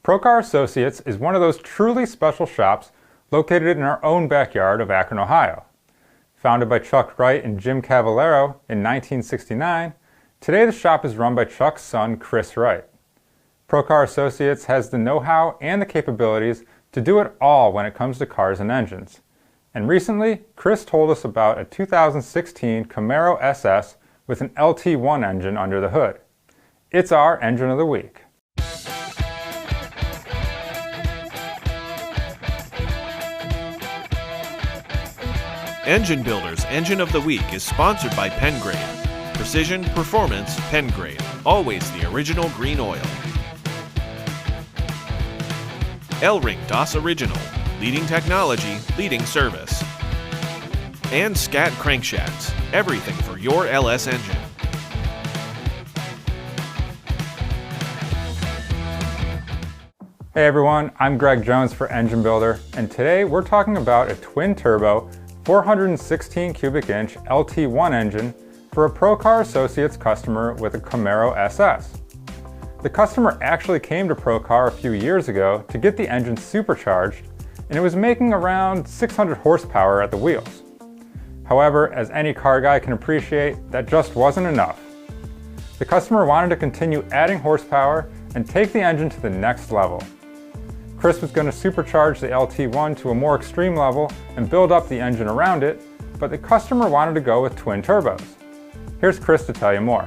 Procar Associates is one of those truly special shops located in our own backyard of Akron, Ohio. Founded by Chuck Wright and Jim Cavallaro in 1969, today the shop is run by Chuck's son, Chris Wright. Procar Associates has the know-how and the capabilities to do it all when it comes to cars and engines. And recently, Chris told us about a 2016 Camaro SS with an LT1 engine under the hood. It's our Engine of the Week. Engine Builder's Engine of the Week is sponsored by Pengrade. Precision, performance, Pengrade. Always the original green oil. L-Ring DOS Original. Leading technology, leading service. And Scat Crankshafts. Everything for your LS engine. Hey everyone, I'm Greg Jones for Engine Builder, and today we're talking about a twin-turbo 416 cubic inch LT1 engine for a Procar Associates customer with a Camaro SS. The customer actually came to Procar a few years ago to get the engine supercharged, and it was making around 600 horsepower at the wheels. However, as any car guy can appreciate, that just wasn't enough. The customer wanted to continue adding horsepower and take the engine to the next level. Chris was going to supercharge the LT1 to a more extreme level and build up the engine around it, but the customer wanted to go with twin turbos. Here's Chris to tell you more.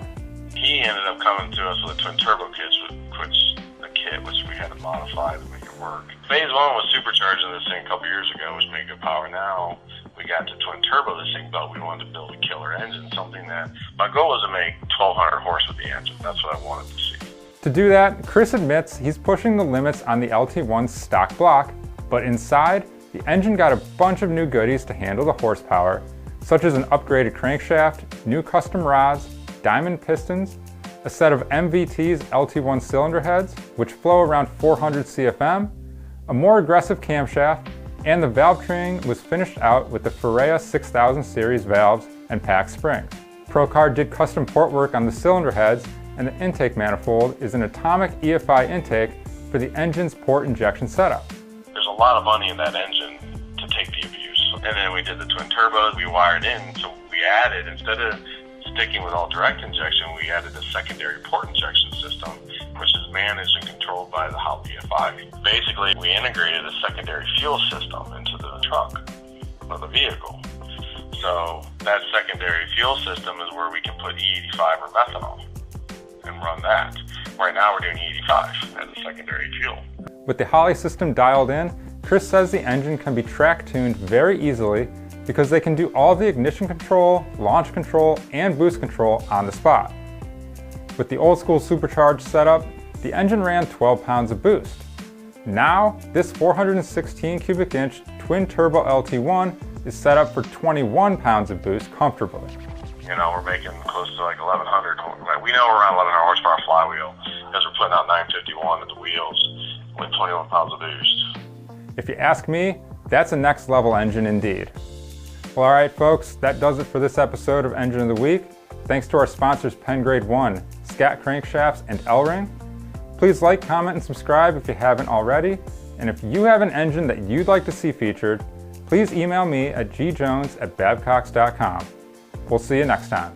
He ended up coming to us with a twin turbo kit, which we had to modify to make it work. Phase one was supercharging this thing a couple years ago, which made good power. Now we got to twin turbo this thing, but we wanted to build a killer engine, something that my goal was to make 1,200 horse with the engine. That's what I wanted to see. To do that, Chris admits he's pushing the limits on the LT1's stock block, but inside, the engine got a bunch of new goodies to handle the horsepower, such as an upgraded crankshaft, new custom rods, diamond pistons, a set of MVT's LT1 cylinder heads, which flow around 400 CFM, a more aggressive camshaft, and the valve train was finished out with the Ferrea 6000 series valves and pack springs. Procar did custom port work on the cylinder heads, and the intake manifold is an atomic EFI intake for the engine's port injection setup. There's a lot of money in that engine to take the abuse. And then we did the twin turbos, we wired in, so we added, instead of sticking with all direct injection, we added a secondary port injection system, which is managed and controlled by the Holley EFI. Basically, we integrated a secondary fuel system into the trunk of the vehicle. So that secondary fuel system is where we can put E85 or methanol and run that. Right now we're doing E85 as a secondary fuel. With the Holley system dialed in, Chris says the engine can be track tuned very easily because they can do all the ignition control, launch control, and boost control on the spot. With the old school supercharged setup, the engine ran 12 pounds of boost. Now, this 416 cubic inch twin turbo LT1 is set up for 21 pounds of boost comfortably. You know, we're making close to like 1,100. We know we're around 1,100 horsepower flywheel because we're putting out 951 at the wheels with 21 pounds of boost. If you ask me, that's a next level engine indeed. Well, alright folks, that does it for this episode of Engine of the Week. Thanks to our sponsors Pengrade 1, Scat Crankshafts, and L-Ring. Please like, comment, and subscribe if you haven't already. And if you have an engine that you'd like to see featured, please email me at gjones@babcox.com. We'll see you next time.